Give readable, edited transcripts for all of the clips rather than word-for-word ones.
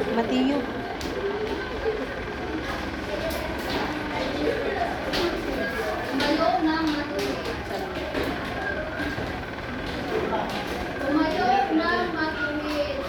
Matiyo. Tumayo ng matuwid. Tumayo ng matuwid.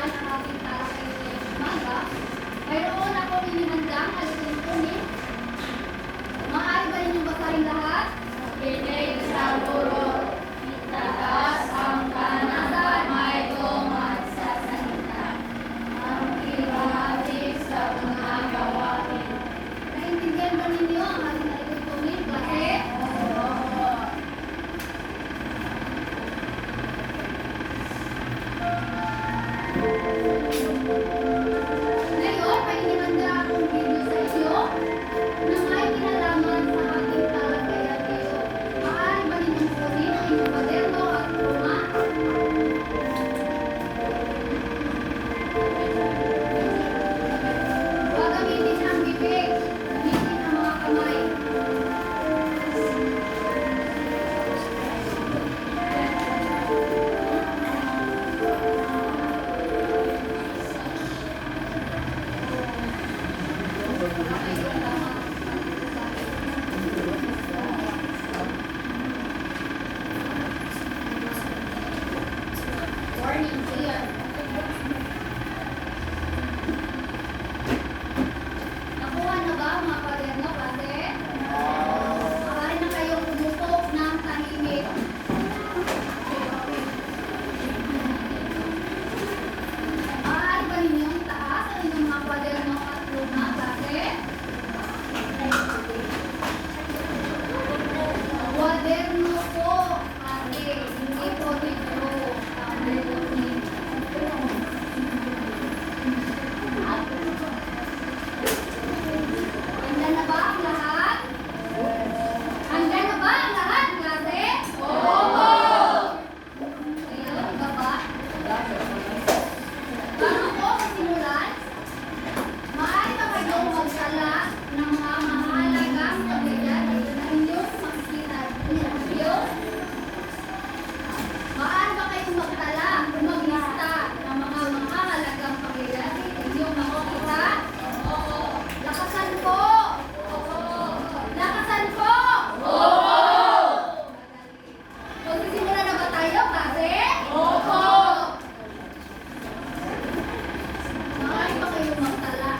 ang ating talakayan ngayong umaga. Mayroon akong inihandang alituntunin. Maaari ba ninyong basahin lahat? Kinig sa guro, itaas ang kanasan, may tungat sa salita. Ang ibahagi sa mga gawain. Naintindihan ba ninyo ang ating alituntunin? Klase? Oo. Ngayon, may inihanda akong video sa inyo na may kinalaman sa ating talakayan ngayon. Maaari ba ninyong kunin ang inyong kwaderno at pluma? Huwag gamitin ang bibig, gamitin ang mga kamay. Warning clear. Nakuha na ba ang mga kwaderno, klase? Maaari na kayong umupo ng tahimik. Maaari ba ninyong itaas ang inyong mga kwaderno at pluma, klase? Kwaderno po, klase. Hindi po libro. Handa na ba ang lahat? Handa na ba ang lahat, klase? Oo! Ngayon, iba ba? Bago ko simulan, maaari ba kayong magtala ng mga mahalagang pagkayari na inyong makikita ninyo? Maaari ba kayong magtala o maglista ng mga mahalagang pangyayari na inyong makikita? Oo. Lakasan po! Oo. Lakasan po! Oo. Magsisimula na ba tayo, klase? Oo. Maaari ba kayong magtala?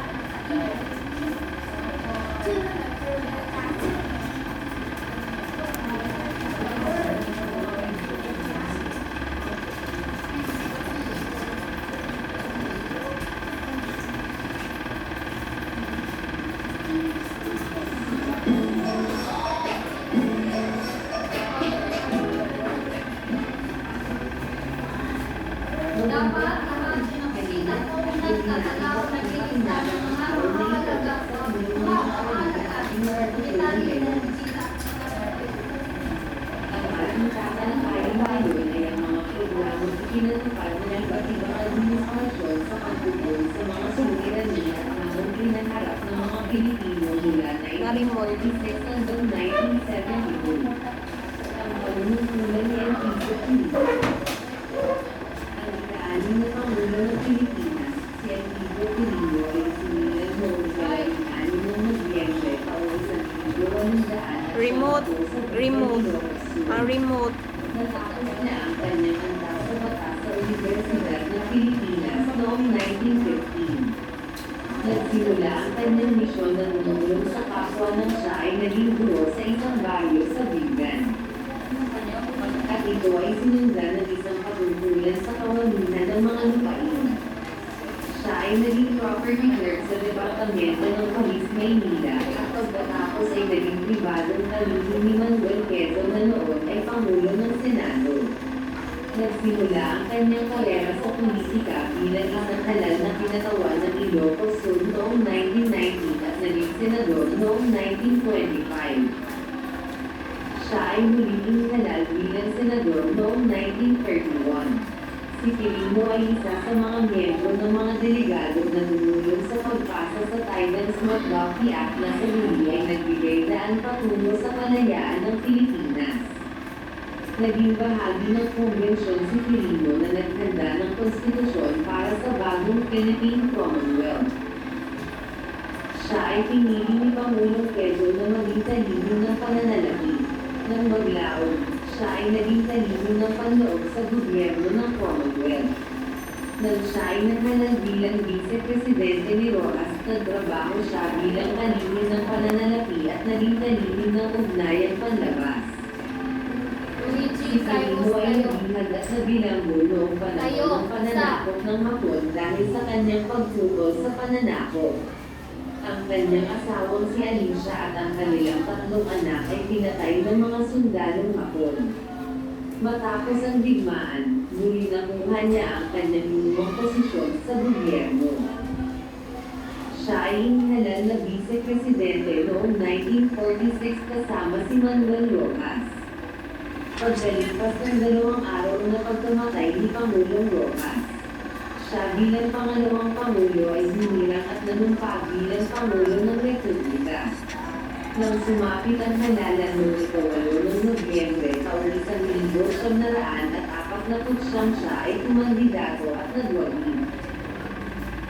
Dapat lahat ng bisita po nagtatalaw na nilista ng mga mahalaga detalye ng bisita. Ang maraming tatalakayan ngayon ay ang mga programang ikinatupad ng iba't ibang administrasyon sa pagtugon sa mga suliranin at hamon pinaharap ng mga Pilipino mula 1946 hanggang 1972. Ang panunungkulan ni Enrique Aquino. Ang ika-anim na Pangulo ng Pilipinas, si Enrique Aquino ay sinilang noong sa ika-anim ng Nobyembre taong 1800 Remote. Ang remote. Natapos na ang kanyang antas sa batas sa Universidad ng Pilipinas noong 1915. Nagsimula ang kanyang misyon na tumulong sa kapwa nang siya ay naging guro sa isang baryo sa Bigan. At ito ay sinundan ng isang patungkulan sa kawalunan ng mga lupain. Siya ay naging property clerk sa Departamento ng Police Maynila at pagkatapos ay naging pribadong kalihim ni Manuel Quezon na noon ay Pangulo ng Senado. Nagsimula ang kanyang karera sa politika bilang isang halal na kinatawan ng Ilocos Sur noong 1990 at naging senador noong 1925. Siya ay muling inhalal bilang senador noong 1931. Si Quirino ay isa sa mga miyembro ng mga delegado na tumulong sa pagpasa sa Tybans-McDuffie Act na sa huli ay nagbigay daan patungo sa kalayaan ng Pilipinas. Naging bahagi ng konbensyon si Quirino na naghanda ng konstitusyon para sa bagong Philippine Commonwealth. Siya ay pinili ni Pangulong Quezon na maging talino ng pananalapi. Nang maglaon, siya ay naging talino ng panloob sa gobyerno ng Commonwealth. Nang siya ay nahalal bilang vice-presidente ni Rojas, nagtrabaho siya bilang kalihim ng pananalapi at naging kalihim ng ugnayang panlabas. Luigi, Si Carlos, Quirino ay kayo. naging sa bilanggo noong panahon ng pananakop ng Hapon dahil sa kanyang pagtutol sa pananakop. Ang kanyang asawang si Alicia at ang kanilang tatlong anak ay pinatay ng mga sundalong Hapon. Matapos ang digmaan, muli nakuha niya ang kanyang lumang posisyon sa gobyerno. Siya ay inihalal na vice-presidente noong 1946 kasama si Manuel Rojas. Pagkalipas ng 2 araw na pagkamatay ni Pangulong Rojas, siya bilang pangalawang Pangulo ay hinirang at nanumpag bilang Pangulo ng Republika. Nang sumapit ang halalan noong ika-8 ng Nobyembre taong 1949 siya ay kumandidato at nagwagi.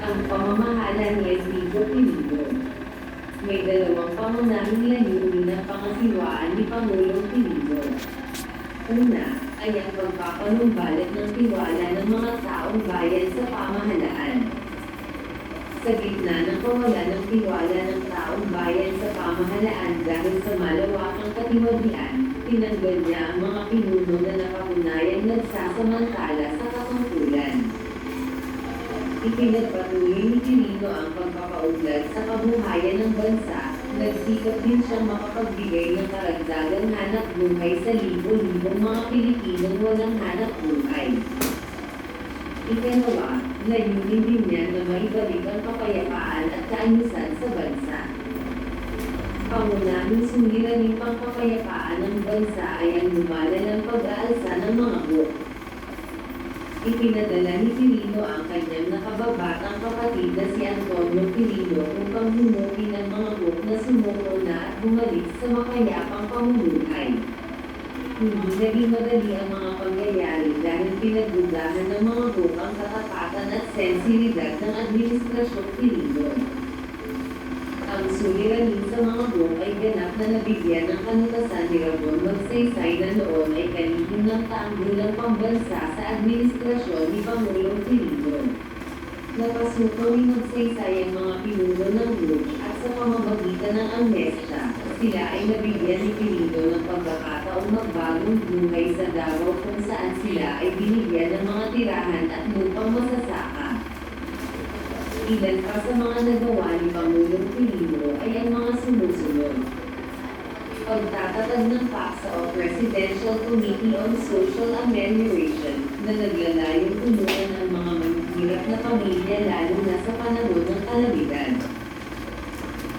Ang pamamahala ni Enrico Quirino. May 2 pangunahing layunin ng pangasiwaan ni Pangulong Quirino. Una, ay ang pagpapanumbalik ng tiwala ng mga taong bayan sa pamahalaan. Sa gitna ng kawalan ng tiwala ng taong bayan sa pamahalaan dahil sa malawakang katiwalian, tinanggal niya ang mga pinuno na nakaunayang nagsasamantala sa katungkulan. Ipinagpatuloy ni Quirino ang pagpapauglad sa kabuhayan ng bansa. Nagsikap din siyang makapagbigay ng karagdagang hanap buhay sa libo-libong mga Pilipinong walang hanap buhay. Ikalawa, layunin din niya na maibalik ang kapayapaan at kaayusan sa bansa. Pangunahing suliraning pangkapayapaan ng bansa ay ang lumalalang pag-aalsa ng mga buhok. Ipinadala ni Quirino ang kanyang nakababatang kapatid na si Antonio Quirino upang humukin ang mga buhok na sumuko na at bumalik sa makayapang pamumuhay. Hindi naging madali ang mga pangyayari dahil pinagdudahan ng mga buhok ang katapatan at sensibilidad ng Administrasyong Quirino. Ang suliranin sa mga buhok ay ganap na nabigyan ng kanutasan ni Ramon Magsaysay na noon ay kalihim ng kaanggulang pambansa sa administrasyon ni Pangulong Quirino. Napasuko ni Magsaysay ang mga pinuno ng buhok at sa pamamagitan ng amnesya, sila ay nabigyan ni Quirino ng pagkakataong magbagong buhay sa Davao kung saan sila ay binigyan ng mga tirahan at lupang masasaka. Ilan pa sa mga nagawa ni Pangulong Quirino ay ang mga sumusunod. Pagtatatag ng PACSA o Presidential Committee on Social Amelioration na naglalayong tulungan ang mga mahihirap na pamilya lalo na sa panahon ng kalamidad.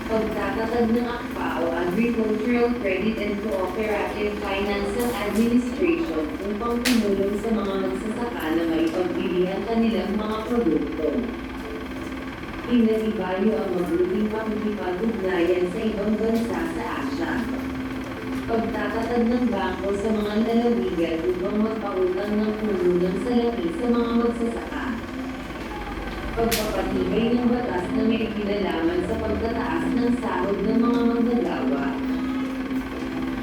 Pagtatatag ng ACFA o Agricultural Credit and Cooperative Financial Administration upang tumulong sa mga magsasaka na maipagbili ang kanilang mga produkto. Inaibayo ang mabuting pakikipag-ugnayan sa ibang bansa sa Asya. Pagtatatag ng bangko sa mga lalawigan upang magpautang ng pununang salapi sa mga magsasaka. Pagpapatibay ng batas na may kinalaman sa pagtataas ng sahod ng mga manggagawa.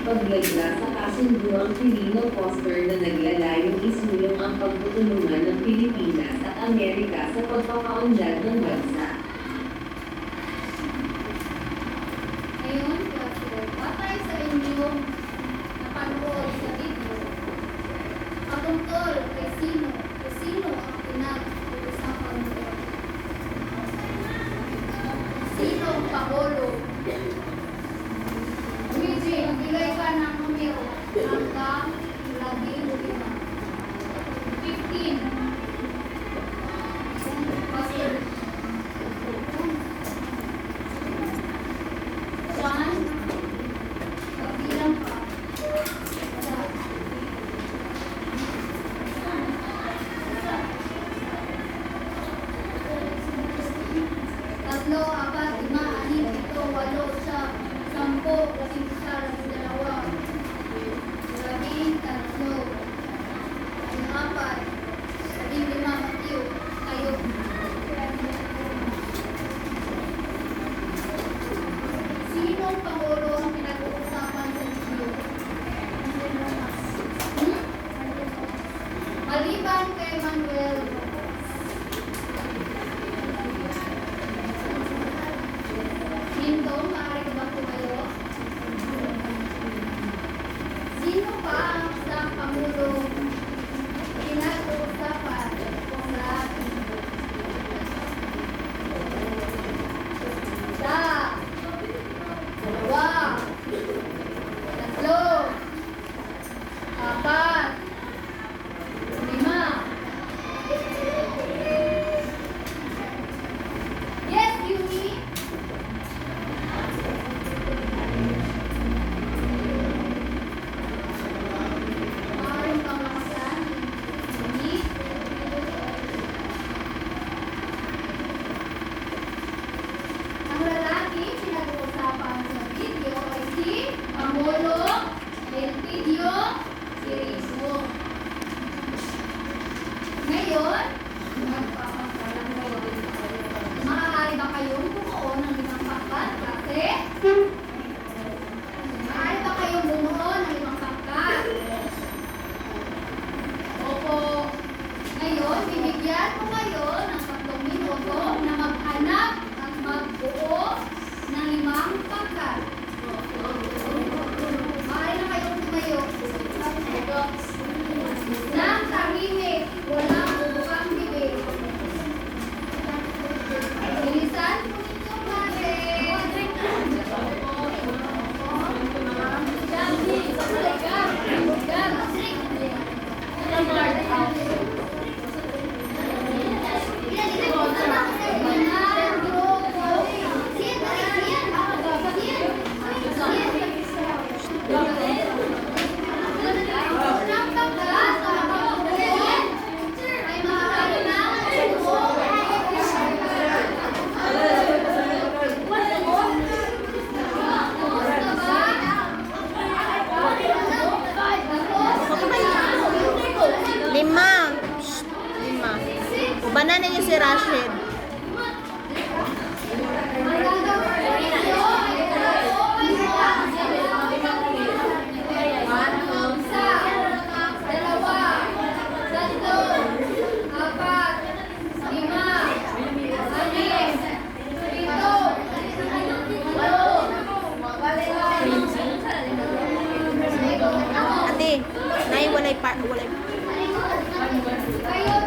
Paglagda sa kasunduang Quirino-Foster na naglalayong isulong ang pagtutulungan ng Pilipinas at Amerika sa pagpapaunlad ng bansa. Ngayon, President, patay sa inyong napanood sa video. Patungkol kay sino ang pinag-uusapan mo? Sino ang Pangulo? Luigi, magbigay ka ng numero hanggang 15. 15. Pastor. Juan, pagbilang ka. Tatlo, apat, lima, anim, ito, 8, 10, 11, 12, 13, 14, 15, Matthew, kayo. Sinong Pangulo ang pinag-uusapan sa inyo? Maliban kay Manuel, ngayon, maaari ba kayong bumuo ng limang pangkat? Kasi, maaari ba kayong bumuo ng limang pangkat? Opo. Ngayon, bibigyan ko kayo ng 3 minuto na maghanap at magbuo ng limang pangkat. Maaari na kayong tumayo. Nang tahimik, walang bubukang bibig. Bilisan po ninyo, pare. Lima. Shh, 5. Ubanan ninyo si Rashid. Ate, nay walay walay. Kayo.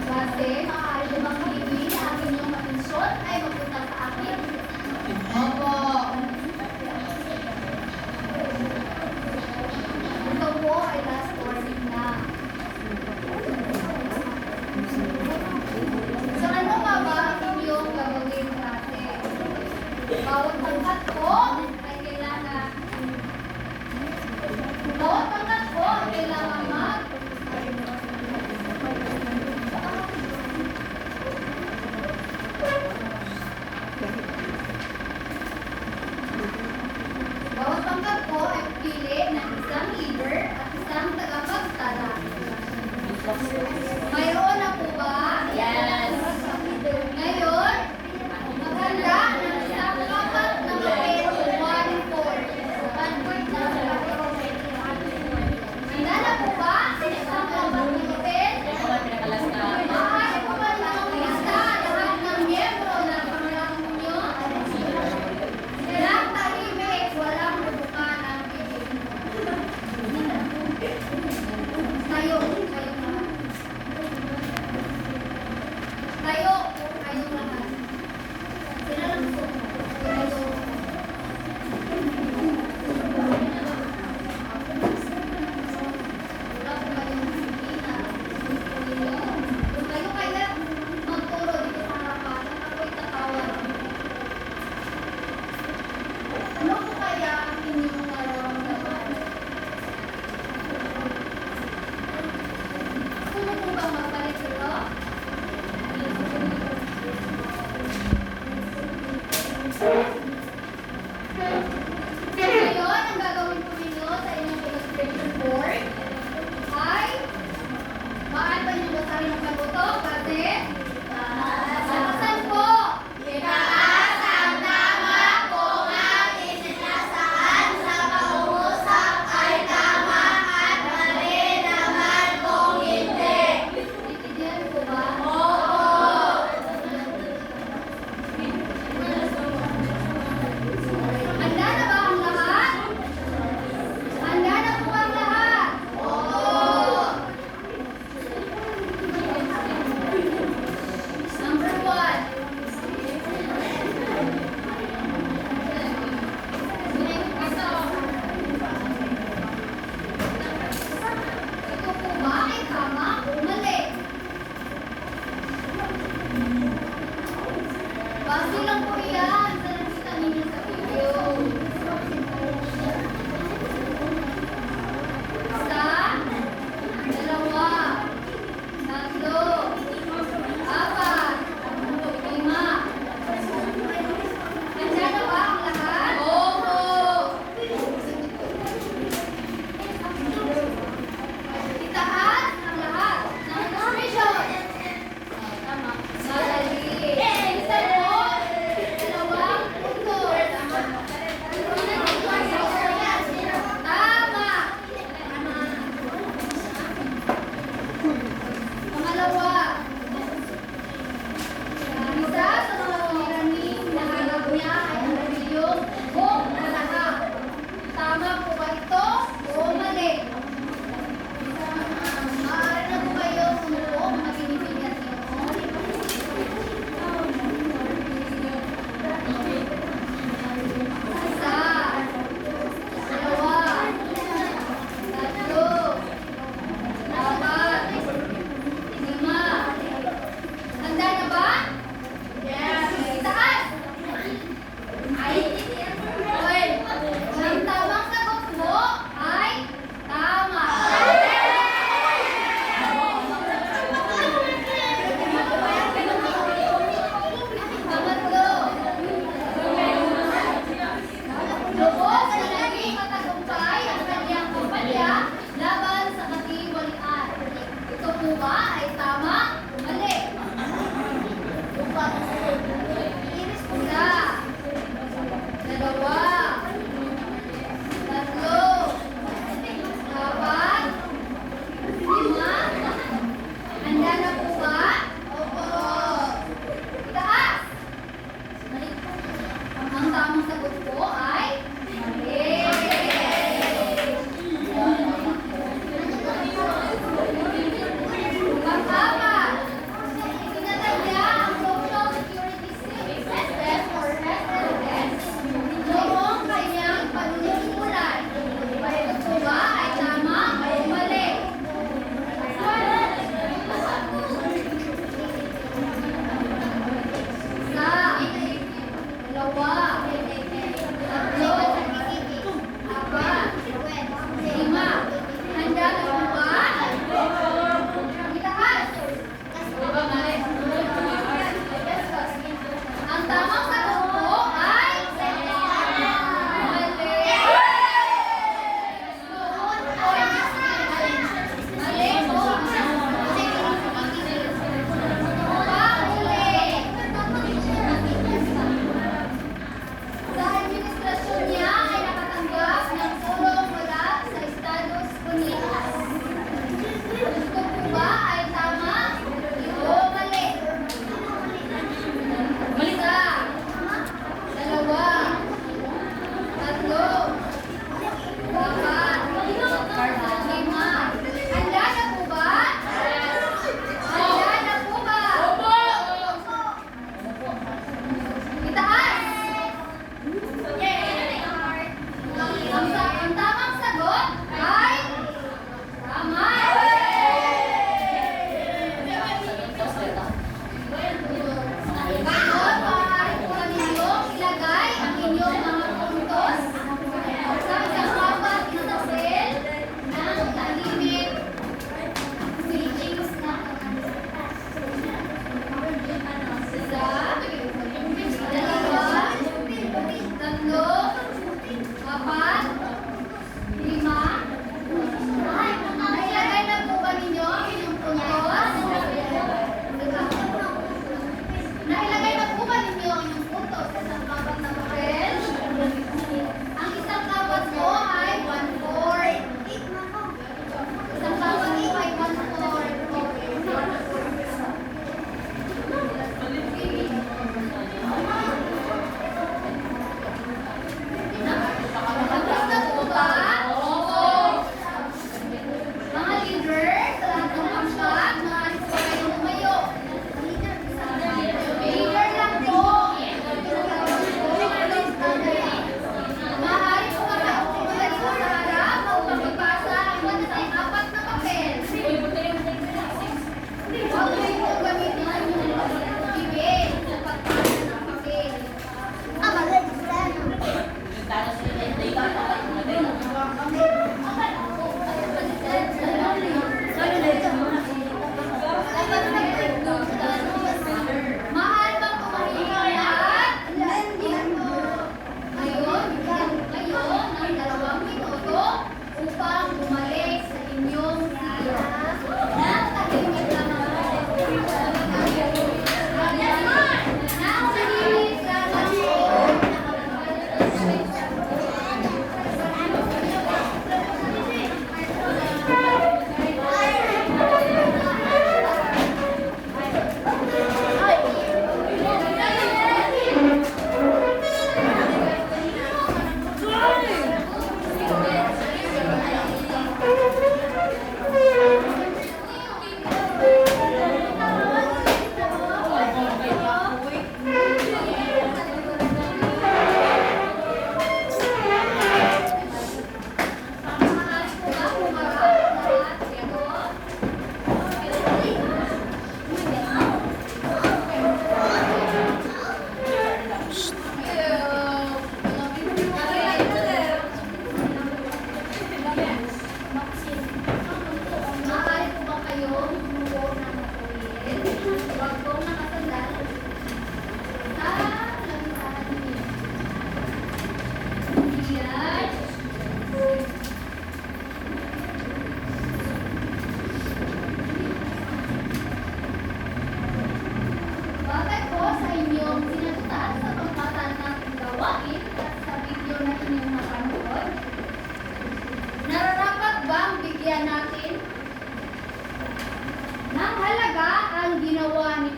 Klase, maaari ko bang hingin na aking yung atensyon ay magpunta sa akin? Opo. Ito po ay last warning na. So ano nga ba ang inyong gagawin klase? Bawat pangkat ko ay kailangan. Bawat pangkat ko ay kailangan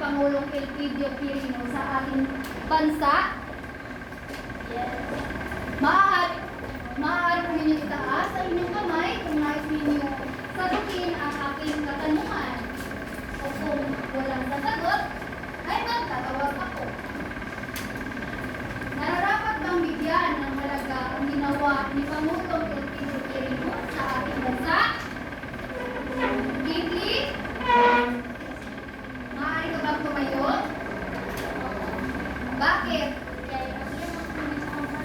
Pangulong Elpidio Quirino sa ating bansa. Maaari po ninyo itaas sa inyong kamay kung nais ninyo sagutin ang aking katanungan. O kung walang sasagot, ay magtatawag ako. Nararapat bang bigyan ng halaga ang ginawa ni Pangulong Elpidio Quirino sa ating bansa? Gigli? Maaari ka bang tumayo? Bakit?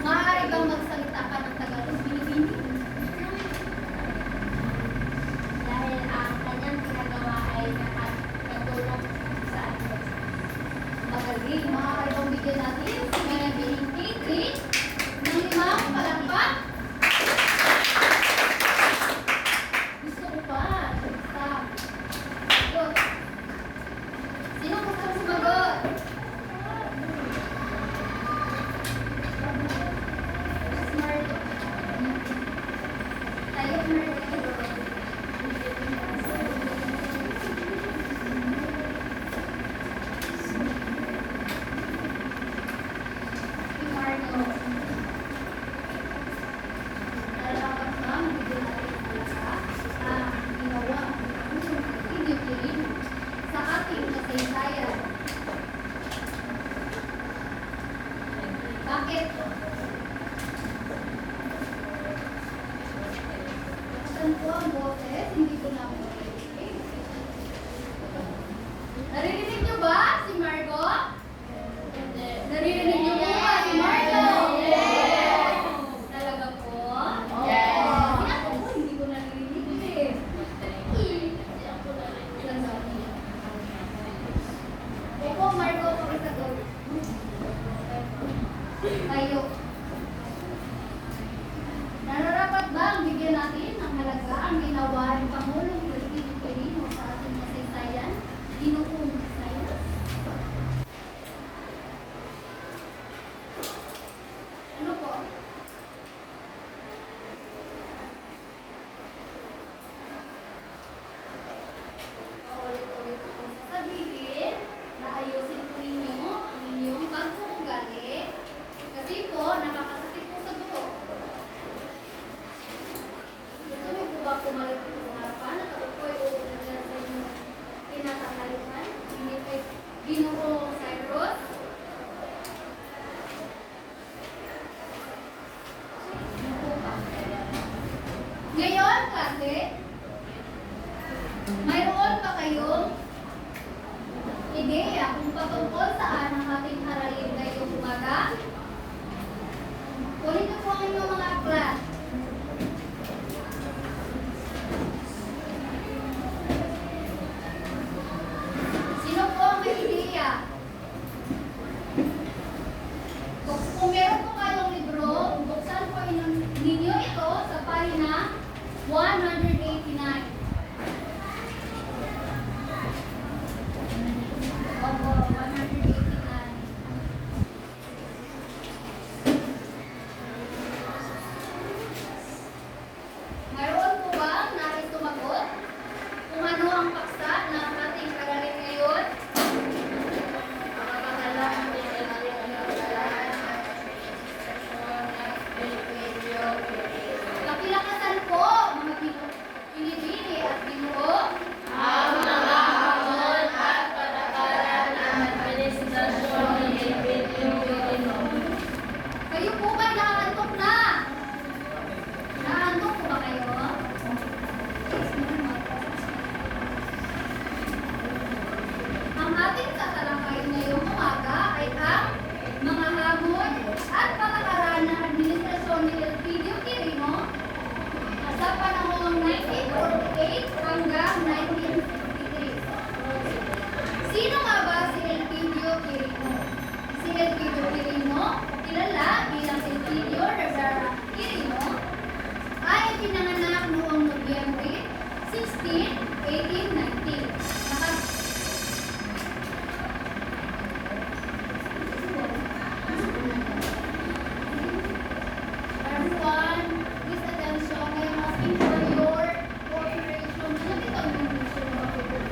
Maaari bang magsalita ka ng Tagalog, Pilipino? Dahil ang kanyang ginagawa ay nakatulong sa atin. Magaling, maaari bang bigyan natin si Manabiling Kitri ng 5 palakpak? Gusto ko pa. Stop. Sagot. Sino gusto sumagot? Smart. Tayo, Smart. Si Marco. Nararapat ba mabigyan natin ang halaga ang ginawa ng Elpidio Quirino sa ating kasaysayan? Bakit? Saan po ang boses? Hindi ko na marinig. Naririnig niyo ba si Margo? Naririnig niyo po ba si Margo? Talaga po? Kasi ako po, hindi ko naririnig eh. Opo, Margo, pakisagot. Tayo. Nararapat ba ang bigyan natin ng halaga ang ginawa ng Pangulong Elpidio Quirino sa ating kasaysayan? Ginoong Visayas? Ano po? Paulit-ulit akong sasabihin na ayusin po ninyo ang inyong pagkukugali kasi po nakakasakit po sa dugo. Gusto niyo po ba pumalit po sa harapan at ako po ay uulan sa inyong kinakakaluhan? Hindi po Ginoong Cyrus? Ano po ba? Ngayon, klase, mayroon ba kayong ideya kung patungkol saan ang ating aralin ngayong umaga? Kunin niyo po ang inyong mga aklat. Sino po ang may ideya? Kung meron po kayong libro, buksan po ninyo ito sa pahina 189. Opo, 189. Mayroon po ba nais tumagot? Kung ano ang paksa ng ating aralin ngayon? Pakilakasan po, mga Pilipini at Ginoo. Ang mga hamon at patakaran ng administrasyon ni Elpidio Quirino. Kayo po ba nakaantok na? Nakaantok po ba kayo? Ang ating tatalakayin ngayong umaga ay ang mga hamon at patakaran ng administrasyon ni Elpidio Quirino sa panahong 1948 hanggang 1953. Sino nga ba si Elpidio Quirino? Si Elpidio Quirino, kilala bilang Elpidio Rivera Quirino, ay pinanganak noong Nobyembre 16, 1890